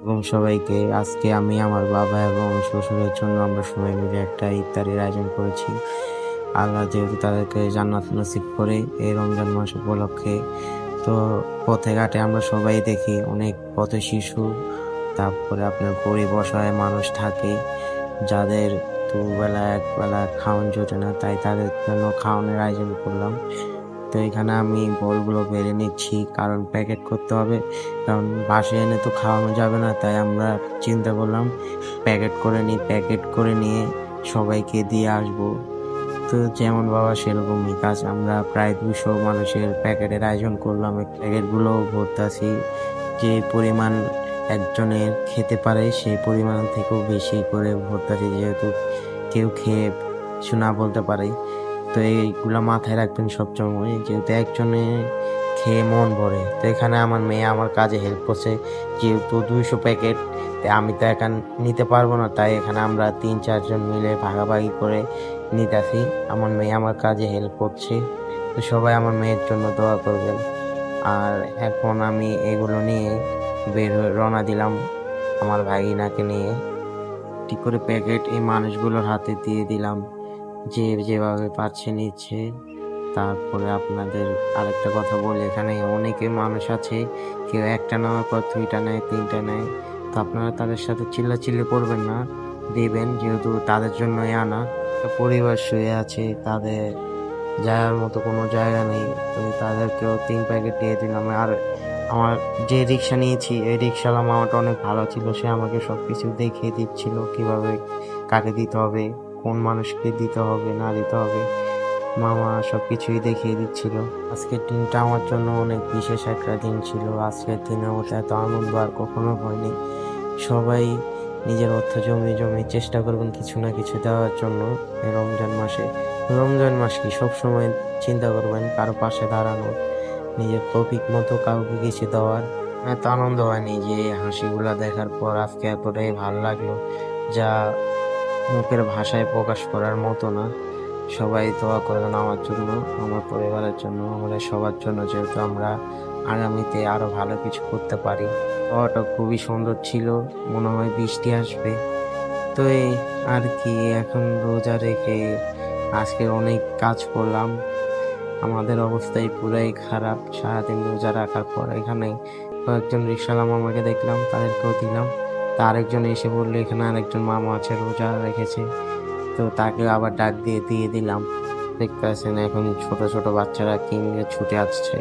এবং সবাইকে আজকে আমি আমার বাবা এবং শ্বশুরের জন্য আমরা সবাই মিলে একটা ইফতারির আয়োজন করেছি। আল্লাহ যেহেতু তাদেরকে জান্নাত নসিব করে এই রমজান মাস উপলক্ষে। তো পথে ঘাটে আমরা সবাই দেখি অনেক পথ শিশু, তারপরে আপনার গরিব অসহায় মানুষ থাকে যাদের দুবেলা একবেলা খাওয়ান জোটে না, তাই তাদের জন্য খাওয়ানোর আয়োজন করলাম। তো এখানে আমি বলগুলো বেড়ে নিচ্ছি, কারণ প্যাকেট করতে হবে, কারণ বাসায় এনে তো খাওয়ানো যাবে না, তাই আমরা চিন্তা করলাম প্যাকেট করে নিয়ে সবাইকে দিয়ে আসবো। তো যেমন বাবা সেরকমই কাজ, আমরা প্রায় 200 মানুষের প্যাকেটের আয়োজন করলাম। প্যাকেটগুলো ভরতাছি, যে পরিমাণ একজনের খেতে পারে সেই পরিমাণ থেকেও বেশি করে ভরতাছি, যেহেতু কেউ খেয়ে কিছু না বলতে পারে। তো এইগুলা মাথায় রাখবেন সবসময়, যেহেতু একজনে খেয়ে মন ভরে। তো এখানে আমার মেয়ে আমার কাজে হেল্প করছে, যেহেতু 200 প্যাকেট আমি তো একা নিতে পারবো না, তাই এখানে আমরা 3-4 জন মিলে ভাগাভাগি করে নিতেছি। আমার মেয়ে আমার কাজে হেল্প করছে। তো সবাই আমার মেয়ের জন্য দোয়া করবেন। আর এখন আমি এগুলো নিয়ে রওনা দিলাম আমার ভাগিনাকে নিয়ে। ঠিক করে প্যাকেট এই মানুষগুলোর হাতে দিয়ে দিলাম, যে যেভাবে পারছে নিচ্ছে। তারপরে আপনাদের আরেকটা কথা বলি, এখানে অনেকে মানুষ আছে, কেউ একটা নেওয়ার পর 2টা নেয়, 3টা নেয়। তো আপনারা তাদের সাথে চিল্লাচিল্লি করবেন না, দিবেন, যেহেতু তাদের জন্যই আনা। একটা পরিবার শুয়ে আছে, তাদের যাওয়ার মতো কোনো জায়গা নেই, তো তাদেরকেও 3 প্যাকেট দিয়ে দিলাম। আর আমার যে রিক্সা নিয়েছি এই রিক্সাওয়ালা মামাটা অনেক ভালো ছিল, সে আমাকে সবকিছু দেখিয়ে দিচ্ছিল কিভাবে কাকে দিতে হবে, কোন মানুষকে দিতে হবে না দিতে হবে। মামা সবকিছুই দেখিয়ে দিচ্ছিল। আজকের দিনটা আমার জন্য অনেক বিশেষ একটা দিন ছিল। আজকের দিনের মতো এত আনন্দ আর কখনো হয়নি। সবাই নিজের অর্থ জমিয়ে চেষ্টা করবেন কিছু না কিছু দেওয়ার জন্য এই রমজান মাসে। রমজান মাস কি সবসময় চিন্তা করবেন কারো পাশে দাঁড়ানোর, নিজের তৌফিক মতো কাউকে কিছু দেওয়ার। এত আনন্দ হয়নি যে হাসিগুলা দেখার পর আজকে এতটাই ভালো লাগলো, যা মুখের ভাষায় প্রকাশ করার মতো না। সবাই দোয়া করবেন আমার জন্য, আমার পরিবারের জন্য, আমাদের সবার জন্য, যেহেতু আমরা আগামীতে আরো ভালো কিছু করতে পারি। হাওয়াটা খুবই সুন্দর ছিল, মনে হয় বৃষ্টি আসবে। তো এই আর কি, এখন রোজা রেখে আজকে অনেক কাজ করলাম, আমাদের অবস্থাই পুরাই খারাপ সারাদিন রোজা রাখার পর। এখানে কয়েকজন রিক্সাওয়ালা মামাকে দেখলাম, তাদেরকেও দিলাম। তা আরেকজন এসে বললো এখানে আরেকজন মামা আছে রোজা রেখেছে, তো তাকে আবার ডাক দিয়ে দিয়ে দিলাম। দেখতে পাচ্ছেন এখন ছোট ছোট বাচ্চারা কি নিয়ে ছুটে আসছে,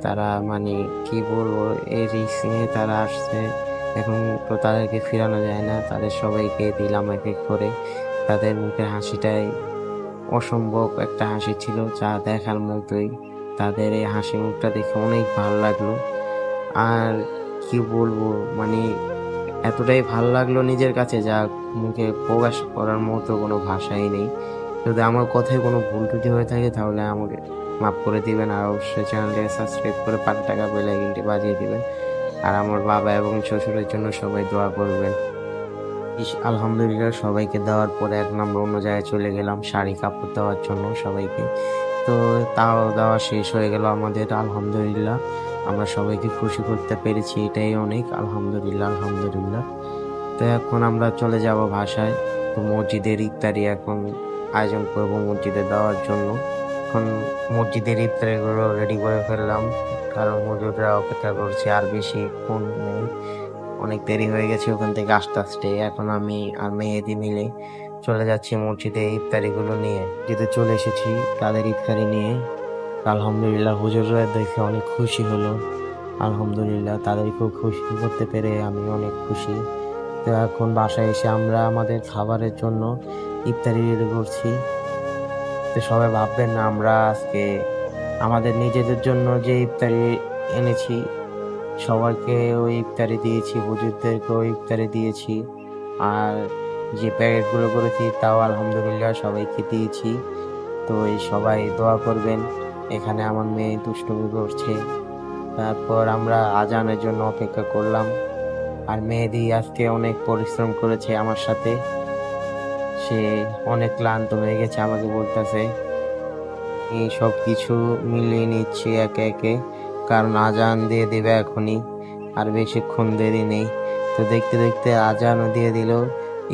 তারা মানে কি বলবো, এই রিস্ক নিয়ে তারা আসছে। এখন তো তাদেরকে ফিরানো যায় না, তাদের সবাইকে দিলাম এক এক করে। তাদের মুখের হাসিটাই অসম্ভব একটা হাসি ছিল, যা দেখার মতোই। তাদের এই হাসি মুখটা দেখে অনেক ভালো লাগলো। আর কি বলবো, মানে এতটাই ভালো লাগলো নিজের কাছে, যা মুখে প্রকাশ করার মতো কোনো ভাষাই নেই। যদি আমার কথায় কোনো ভুল ত্রুটি হয়ে থাকে তাহলে আমাকে মাফ করে দিবেন, আর অবশ্যই চ্যানেলটিকে সাবস্ক্রাইব করে পাশে থাকা বেল আইকনটি বাজিয়ে দিবেন। আর আমার বাবা এবং শ্বশুরের জন্য সবাই দোয়া করবেন। আলহামদুলিল্লাহ সবাইকে দেওয়ার পরে এখন আমরা অন্য জায়গায় চলে গেলাম শাড়ি কাপড় দেওয়ার জন্য সবাইকে। তো তাও দেওয়া শেষ হয়ে গেল আমাদের, আলহামদুলিল্লাহ আমরা সবাইকে খুশি করতে পেরেছি, এটাই অনেক। আলহামদুলিল্লাহ আলহামদুলিল্লাহ। তো এখন আমরা চলে যাব বাসায়। তো মসজিদের ইফতারি এখন আয়োজন করব মসজিদে দেওয়ার জন্য। এখন মসজিদের ইফতারিগুলো রেডি করে ফেললাম, কারণ হুজুররা অপেক্ষা করছে, আর বেশিক্ষণ নেই, অনেক দেরি হয়ে গেছে ওখান থেকে আস্তে আস্তে। এখন আমি আর মেহেদি মিলে চলে যাচ্ছি মসজিদে ইফতারিগুলো নিয়ে। যেতে চলে এসেছি তাদের ইফতারি নিয়ে। আলহামদুলিল্লাহ হুজুররা দেখে অনেক খুশি হলো, আলহামদুলিল্লাহ তাদেরকেও খুশি করতে পেরে আমি অনেক খুশি। তো এখন বাসায় এসে আমরা আমাদের খাবারের জন্য ইফতারি রেডি করছি। তো সবাই ভাববেন না আমরা আজকে আমাদের নিজেদের জন্য যে ইফতারি এনেছি, সবাইকে ওই ইফতারি দিয়েছি, হুজুরদেরকেও ইফতারি দিয়েছি। আর যে প্যাকেটগুলো করেছি তাও আলহামদুলিল্লাহ সবাইকে দিয়েছি। তো এই সবাই দোয়া করবেন। এখানে আমার মেয়ে দুষ্টুমি করছে। তারপর আমরা আজানের জন্য অপেক্ষা করলাম। আর মেহেদি আজকে অনেক পরিশ্রম করেছে আমার সাথে, সে অনেক ক্লান্ত হয়ে গেছে, আমাকে বলতেছে। এই সব কিছু মিলিয়ে নিচ্ছি একে একে, কারণ আজান দিয়ে দেবে এখনই, আর বেশিক্ষণ দেরি নেই। তো তো দেখতে দেখতে আজানও দিয়ে দিল,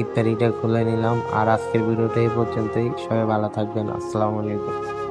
ইফতারিটা খুলে নিলাম। আর আজকের ভিডিওটা এই পর্যন্তই। সবাই ভালো থাকবেন। আসসালামু আলাইকুম।